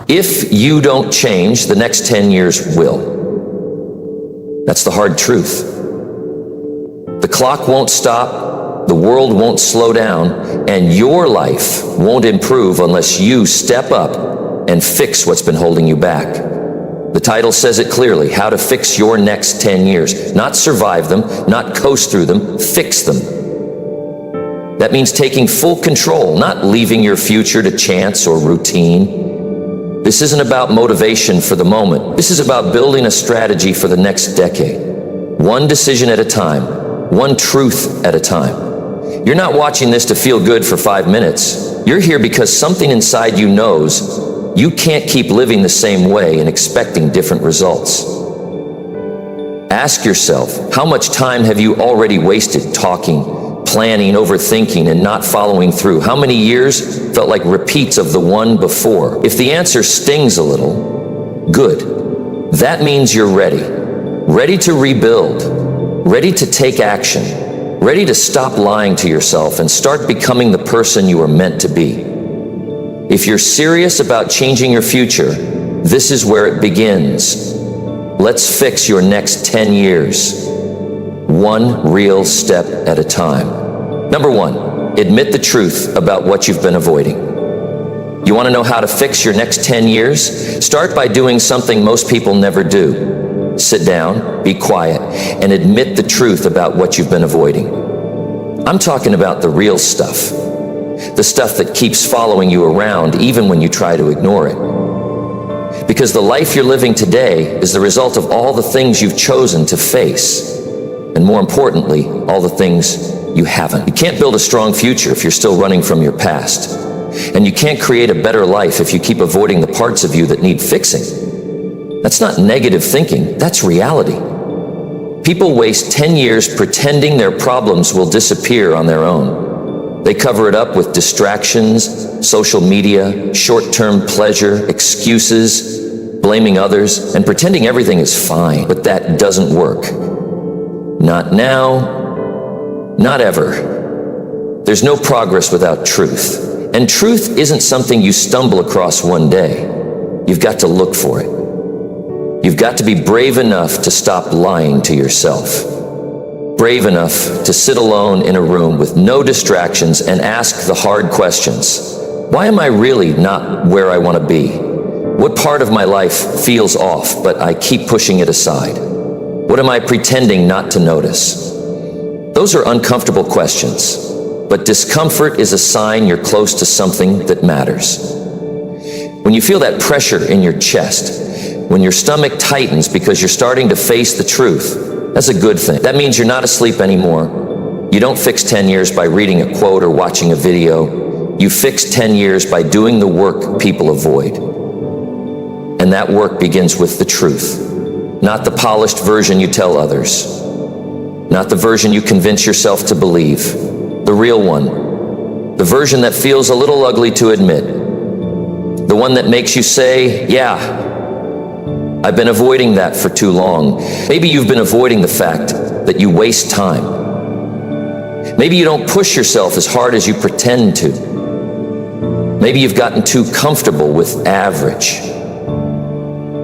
If you don't change, the next 10 years will. That's the hard truth. The clock won't stop, the world won't slow down, and your life won't improve unless you step up and fix what's been holding you back. The title says it clearly, how to fix your next 10 years. Not survive them, not coast through them, fix them. That means taking full control, not leaving your future to chance or routine. This isn't about motivation for the moment. This is about building a strategy for the next decade. One decision at a time, one truth at a time. You're not watching this to feel good for 5 minutes. You're here because something inside you knows you can't keep living the same way and expecting different results. Ask yourself, how much time have you already wasted talking, planning, overthinking, and not following through? How many years felt like repeats of the one before? If the answer stings a little, good. That means you're ready. Ready to rebuild. Ready to take action. Ready to stop lying to yourself and start becoming the person you are meant to be. If you're serious about changing your future, this is where it begins. Let's fix your next 10 years, one real step at a time. Number one, admit the truth about what you've been avoiding. You want to know how to fix your next 10 years? Start by doing something most people never do. Sit down, be quiet, and admit the truth about what you've been avoiding. I'm talking about the real stuff. The stuff that keeps following you around even when you try to ignore it. Because the life you're living today is the result of all the things you've chosen to face. And more importantly, all the things you haven't. You can't build a strong future if you're still running from your past. And you can't create a better life if you keep avoiding the parts of you that need fixing. That's not negative thinking, that's reality. People waste 10 years pretending their problems will disappear on their own. They cover it up with distractions, social media, short-term pleasure, excuses, blaming others, and pretending everything is fine. But that doesn't work. Not now, not ever. There's no progress without truth. And truth isn't something you stumble across one day. You've got to look for it. You've got to be brave enough to stop lying to yourself. Brave enough to sit alone in a room with no distractions and ask the hard questions. Why am I really not where I want to be? What part of my life feels off, but I keep pushing it aside? What am I pretending not to notice? Those are uncomfortable questions, but discomfort is a sign you're close to something that matters. When you feel that pressure in your chest, when your stomach tightens because you're starting to face the truth, that's a good thing. That means you're not asleep anymore. You don't fix 10 years by reading a quote or watching a video. You fix 10 years by doing the work people avoid. And that work begins with the truth. Not the polished version you tell others. Not the version you convince yourself to believe. The real one. The version that feels a little ugly to admit. The one that makes you say, yeah, I've been avoiding that for too long. Maybe you've been avoiding the fact that you waste time. Maybe you don't push yourself as hard as you pretend to. Maybe you've gotten too comfortable with average.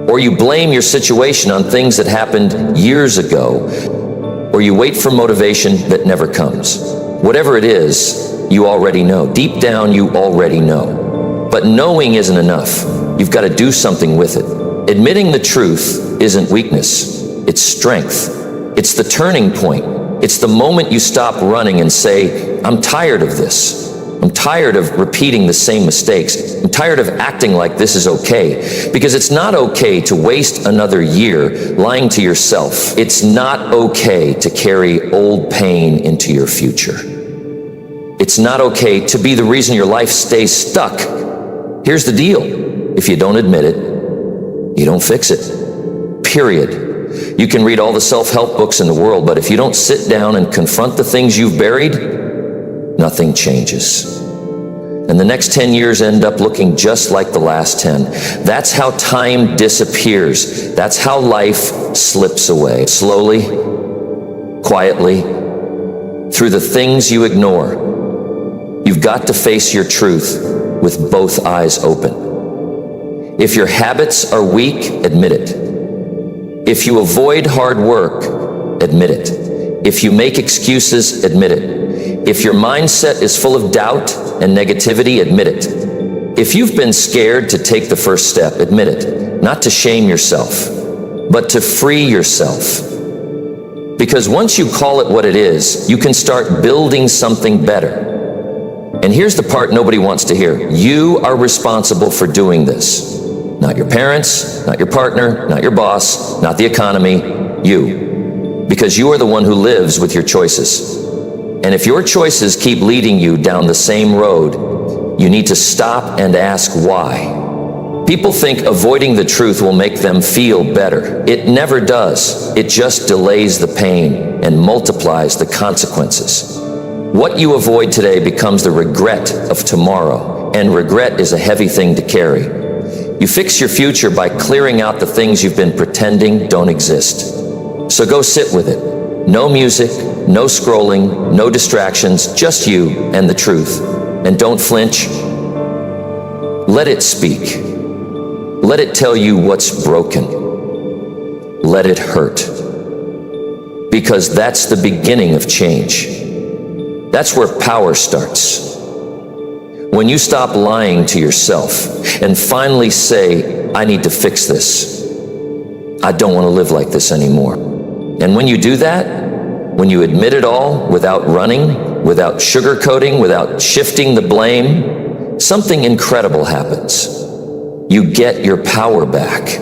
Or you blame your situation on things that happened years ago. Or you wait for motivation that never comes. Whatever it is, you already know. Deep down, you already know. But knowing isn't enough. You've got to do something with it. Admitting the truth isn't weakness, it's strength. It's the turning point. It's the moment you stop running and say, I'm tired of this. I'm tired of repeating the same mistakes. I'm tired of acting like this is okay. Because it's not okay to waste another year lying to yourself. It's not okay to carry old pain into your future. It's not okay to be the reason your life stays stuck. Here's the deal. If you don't admit it, you don't fix it. Period. You can read all the self-help books in the world, but if you don't sit down and confront the things you've buried, nothing changes. And the next 10 years end up looking just like the last 10. That's how time disappears. That's how life slips away. Slowly, quietly, through the things you ignore. You've got to face your truth with both eyes open. If your habits are weak, admit it. If you avoid hard work, admit it. If you make excuses, admit it. If your mindset is full of doubt and negativity, admit it. If you've been scared to take the first step, admit it. Not to shame yourself, but to free yourself. Because once you call it what it is, you can start building something better. And here's the part nobody wants to hear. You are responsible for doing this. Not your parents, not your partner, not your boss, not the economy, you. Because you are the one who lives with your choices. And if your choices keep leading you down the same road, you need to stop and ask why. People think avoiding the truth will make them feel better. It never does. It just delays the pain and multiplies the consequences. What you avoid today becomes the regret of tomorrow, and regret is a heavy thing to carry. You fix your future by clearing out the things you've been pretending don't exist. So go sit with it. No music, no scrolling, no distractions, just you and the truth. And don't flinch. Let it speak. Let it tell you what's broken. Let it hurt. Because that's the beginning of change. That's where power starts. When you stop lying to yourself and finally say, I need to fix this. I don't want to live like this anymore. And when you do that, when you admit it all without running, without sugarcoating, without shifting the blame, something incredible happens. You get your power back.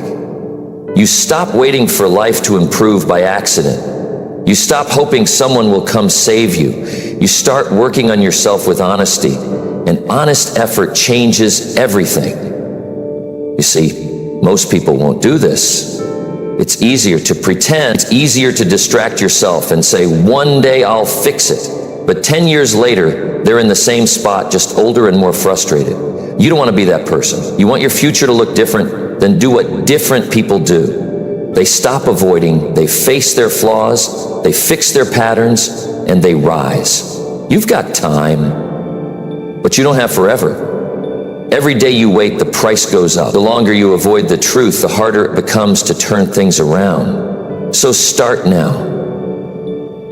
You stop waiting for life to improve by accident. You stop hoping someone will come save you. You start working on yourself with honesty, and honest effort changes everything. You see, most people won't do this. It's easier to pretend. It's easier to distract yourself and say, one day I'll fix it. But 10 years later, they're in the same spot, just older and more frustrated. You don't want to be that person. You want your future to look different, then do what different people do. They stop avoiding, they face their flaws, they fix their patterns, and they rise. You've got time, but you don't have forever. Every day you wait, the price goes up. The longer you avoid the truth, the harder it becomes to turn things around. So start now.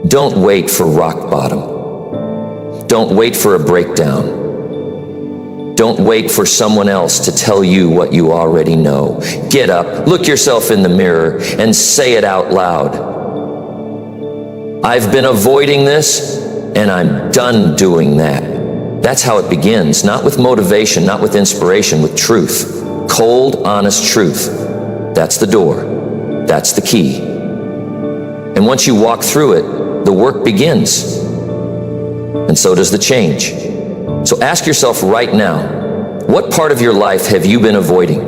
Don't wait for rock bottom. Don't wait for a breakdown. Don't wait for someone else to tell you what you already know. Get up, look yourself in the mirror, and say it out loud. I've been avoiding this, and I'm done doing that. That's how it begins, not with motivation, not with inspiration, with truth. Cold, honest truth. That's the door. That's the key. And once you walk through it, the work begins. And so does the change. So ask yourself right now, what part of your life have you been avoiding?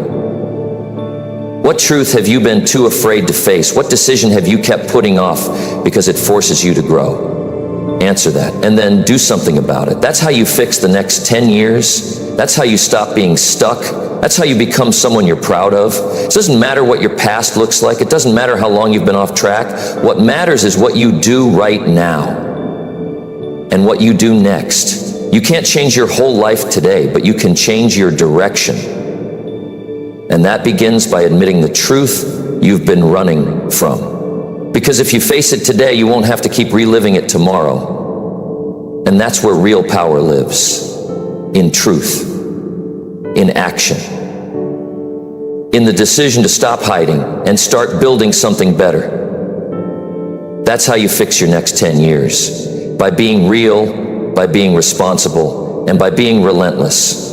What truth have you been too afraid to face? What decision have you kept putting off because it forces you to grow? Answer that, and then do something about it. That's how you fix the next 10 years. That's how you stop being stuck. That's how you become someone you're proud of. It doesn't matter what your past looks like. It doesn't matter how long you've been off track. What matters is what you do right now and what you do next. You can't change your whole life today, but you can change your direction. And that begins by admitting the truth you've been running from. Because if you face it today, you won't have to keep reliving it tomorrow. And that's where real power lives. In truth. In action. In the decision to stop hiding and start building something better. That's how you fix your next 10 years. By being real, by being responsible, and by being relentless.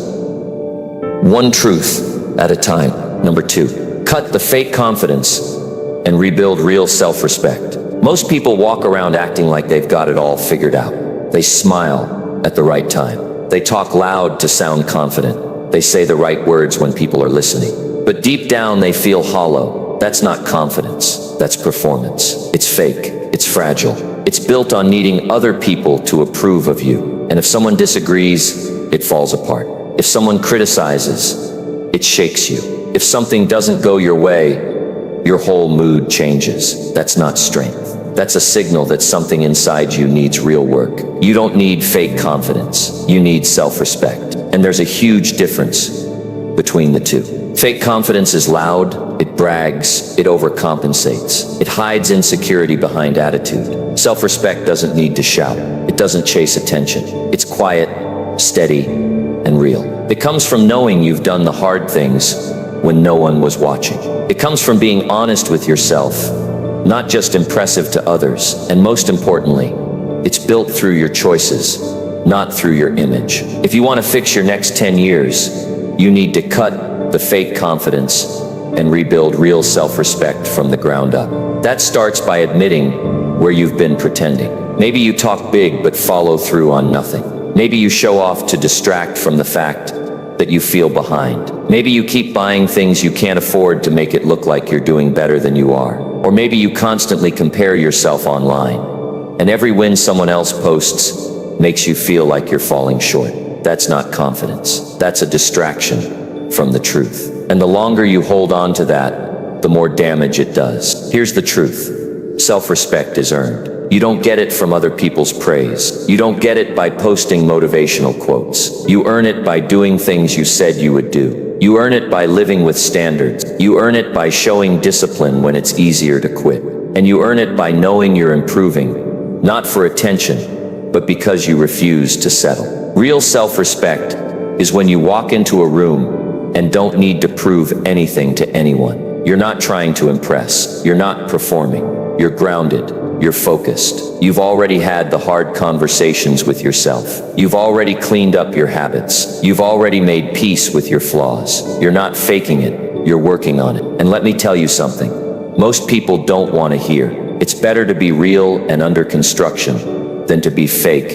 One truth at a time. Number 2, cut the fake confidence and rebuild real self-respect. Most people walk around acting like they've got it all figured out. They smile at the right time. They talk loud to sound confident. They say the right words when people are listening. But deep down they feel hollow. That's not confidence. That's performance. It's fake. It's fragile. It's built on needing other people to approve of you. And if someone disagrees, it falls apart. If someone criticizes, it shakes you. If something doesn't go your way, your whole mood changes. That's not strength. That's a signal that something inside you needs real work. You don't need fake confidence. You need self-respect. And there's a huge difference between the two. Fake confidence is loud, it brags, it overcompensates. It hides insecurity behind attitude. Self-respect doesn't need to shout. It doesn't chase attention. It's quiet, steady, and real. It comes from knowing you've done the hard things when no one was watching. It comes from being honest with yourself, not just impressive to others. And most importantly, it's built through your choices, not through your image. If you want to fix your next 10 years, you need to cut the fake confidence and rebuild real self-respect from the ground up. That starts by admitting where you've been pretending. Maybe you talk big but follow through on nothing. Maybe you show off to distract from the fact that you feel behind. Maybe you keep buying things you can't afford to make it look like you're doing better than you are. Or maybe you constantly compare yourself online, and every win someone else posts makes you feel like you're falling short. That's not confidence. That's a distraction from the truth. And the longer you hold on to that, the more damage it does. Here's the truth. Self-respect is earned. You don't get it from other people's praise. You don't get it by posting motivational quotes. You earn it by doing things you said you would do. You earn it by living with standards. You earn it by showing discipline when it's easier to quit. And you earn it by knowing you're improving, not for attention, but because you refuse to settle. Real self-respect is when you walk into a room and don't need to prove anything to anyone. You're not trying to impress. You're not performing. You're grounded. You're focused. You've already had the hard conversations with yourself. You've already cleaned up your habits. You've already made peace with your flaws. You're not faking it. You're working on it. And let me tell you something. Most people don't want to hear. It's better to be real and under construction than to be fake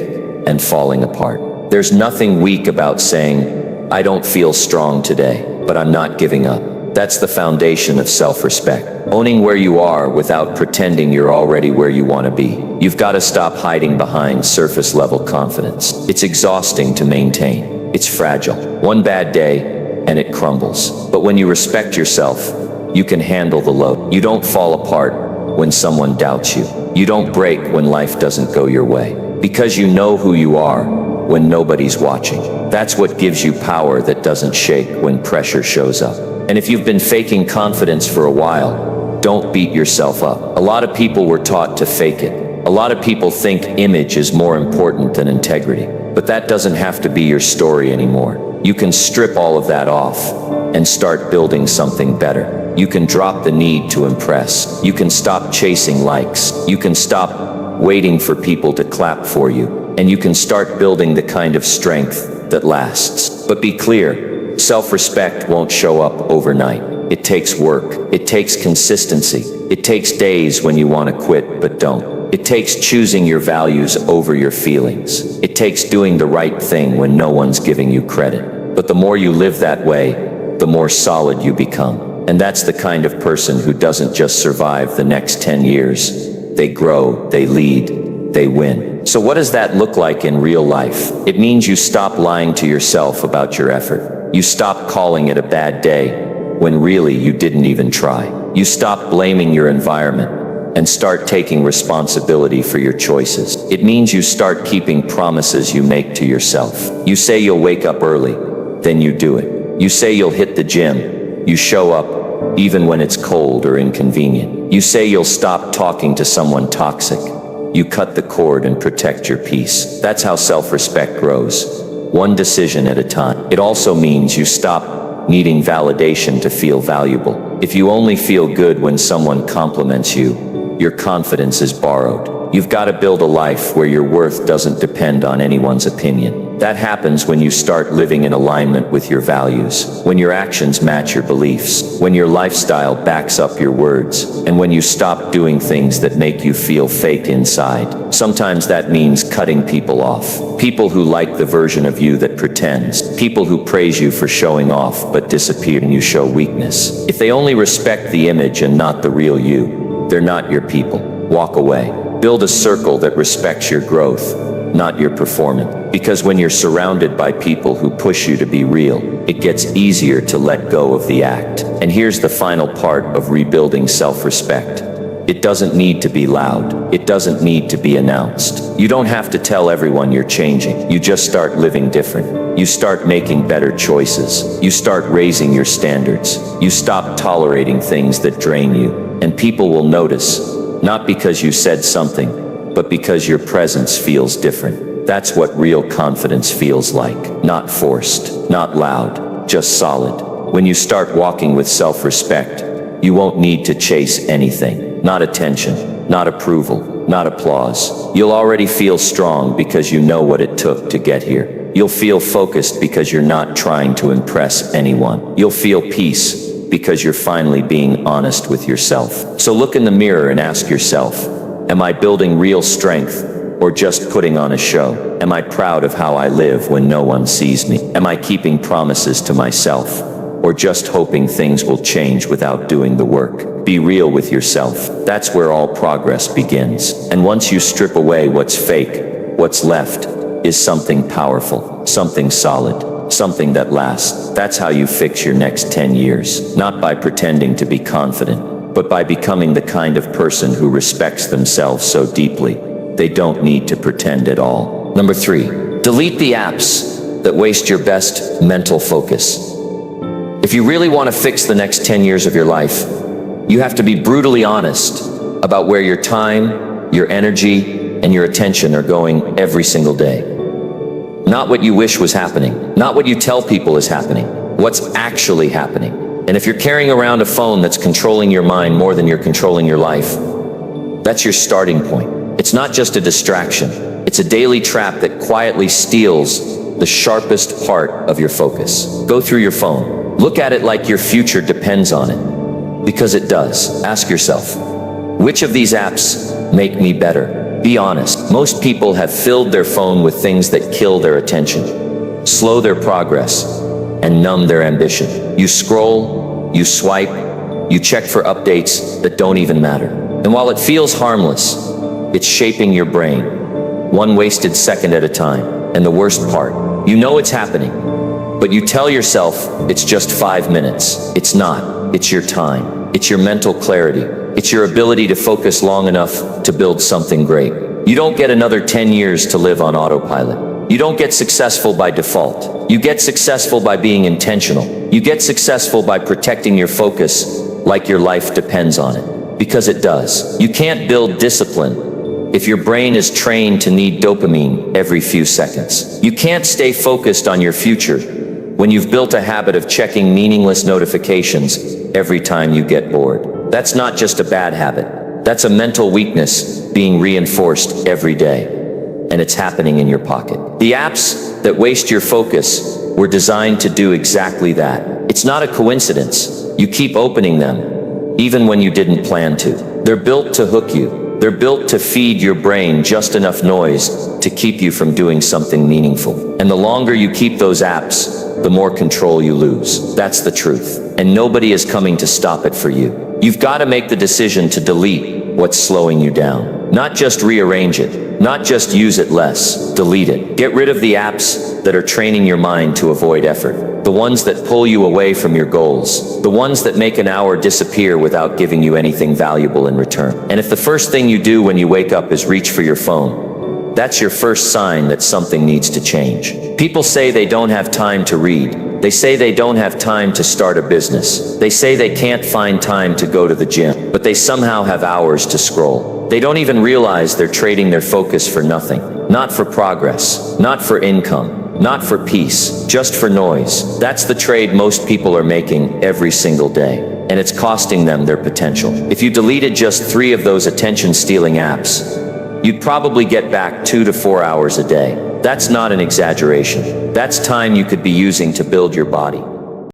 and falling apart. There's nothing weak about saying, I don't feel strong today, but I'm not giving up. That's the foundation of self-respect. Owning where you are without pretending you're already where you want to be. You've got to stop hiding behind surface-level confidence. It's exhausting to maintain. It's fragile. One bad day, and it crumbles. But when you respect yourself, you can handle the load. You don't fall apart when someone doubts you. You don't break when life doesn't go your way. Because you know who you are when nobody's watching. That's what gives you power that doesn't shake when pressure shows up. And if you've been faking confidence for a while, don't beat yourself up. A lot of people were taught to fake it. A lot of people think image is more important than integrity. But that doesn't have to be your story anymore. You can strip all of that off and start building something better. You can drop the need to impress. You can stop chasing likes. You can stop waiting for people to clap for you. And you can start building the kind of strength that lasts. But be clear. Self-respect won't show up overnight. It takes work. It takes consistency. It takes days when you want to quit but don't. It takes choosing your values over your feelings. It takes doing the right thing when no one's giving you credit. But the more you live that way, the more solid you become. And that's the kind of person who doesn't just survive the next 10 years. They grow, they lead, they win. So what does that look like in real life? It means you stop lying to yourself about your effort. You stop calling it a bad day when really you didn't even try. You stop blaming your environment and start taking responsibility for your choices. It means you start keeping promises you make to yourself. You say you'll wake up early, then you do it. You say you'll hit the gym, you show up even when it's cold or inconvenient. You say you'll stop talking to someone toxic. You cut the cord and protect your peace. That's how self-respect grows. One decision at a time. It also means you stop needing validation to feel valuable. If you only feel good when someone compliments you, your confidence is borrowed. You've got to build a life where your worth doesn't depend on anyone's opinion. That happens when you start living in alignment with your values, when your actions match your beliefs, when your lifestyle backs up your words, and when you stop doing things that make you feel fake inside. Sometimes that means cutting people off. People who like the version of you that pretends. People who praise you for showing off but disappear when you show weakness. If they only respect the image and not the real you, they're not your people. Walk away. Build a circle that respects your growth, not your performance. Because when you're surrounded by people who push you to be real, it gets easier to let go of the act. And here's the final part of rebuilding self-respect. It doesn't need to be loud. It doesn't need to be announced. You don't have to tell everyone you're changing. You just start living different. You start making better choices. You start raising your standards. You stop tolerating things that drain you. And people will notice, not because you said something, but because your presence feels different. That's what real confidence feels like. Not forced, not loud, just solid. When you start walking with self-respect, you won't need to chase anything. Not attention, not approval, not applause. You'll already feel strong because you know what it took to get here. You'll feel focused because you're not trying to impress anyone. You'll feel peace because you're finally being honest with yourself. So look in the mirror and ask yourself, am I building real strength or just putting on a show? Am I proud of how I live when no one sees me? Am I keeping promises to myself or just hoping things will change without doing the work? Be real with yourself. That's where all progress begins. And once you strip away what's fake, what's left is something powerful, something solid, something that lasts. That's how you fix your next 10 years. Not by pretending to be confident, but by becoming the kind of person who respects themselves so deeply, they don't need to pretend at all. Number 3, delete the apps that waste your best mental focus. If you really want to fix the next 10 years of your life, you have to be brutally honest about where your time, your energy, and your attention are going every single day. Not what you wish was happening, not what you tell people is happening, what's actually happening. And if you're carrying around a phone that's controlling your mind more than you're controlling your life, that's your starting point. It's not just a distraction, it's a daily trap that quietly steals the sharpest part of your focus. Go through your phone. Look at it like your future depends on it, because it does. Ask yourself, which of these apps make me better? Be honest. Most people have filled their phone with things that kill their attention, slow their progress, and numb their ambition. You scroll, you swipe, you check for updates that don't even matter. And while it feels harmless, it's shaping your brain, one wasted second at a time. And the worst part, you know it's happening, but you tell yourself it's just 5 minutes. It's not. It's your time. It's your mental clarity. It's your ability to focus long enough to build something great. You don't get another 10 years to live on autopilot. You don't get successful by default. You get successful by being intentional. You get successful by protecting your focus like your life depends on it. Because it does. You can't build discipline if your brain is trained to need dopamine every few seconds. You can't stay focused on your future when you've built a habit of checking meaningless notifications every time you get bored. That's not just a bad habit. That's a mental weakness being reinforced every day. And it's happening in your pocket. The apps that waste your focus were designed to do exactly that. It's not a coincidence. You keep opening them, even when you didn't plan to. They're built to hook you. They're built to feed your brain just enough noise to keep you from doing something meaningful. And the longer you keep those apps, the more control you lose. That's the truth. And nobody is coming to stop it for you. You've got to make the decision to delete what's slowing you down. Not just rearrange it. Not just use it less. Delete it. Get rid of the apps that are training your mind to avoid effort. The ones that pull you away from your goals. The ones that make an hour disappear without giving you anything valuable in return. And if the first thing you do when you wake up is reach for your phone, that's your first sign that something needs to change. People say they don't have time to read. They say they don't have time to start a business. They say they can't find time to go to the gym, but they somehow have hours to scroll. They don't even realize they're trading their focus for nothing. Not for progress, not for income, not for peace, just for noise. That's the trade most people are making every single day, and it's costing them their potential. If you deleted just 3 of those attention-stealing apps, you'd probably get back 2 to 4 hours a day. That's not an exaggeration. That's time you could be using to build your body,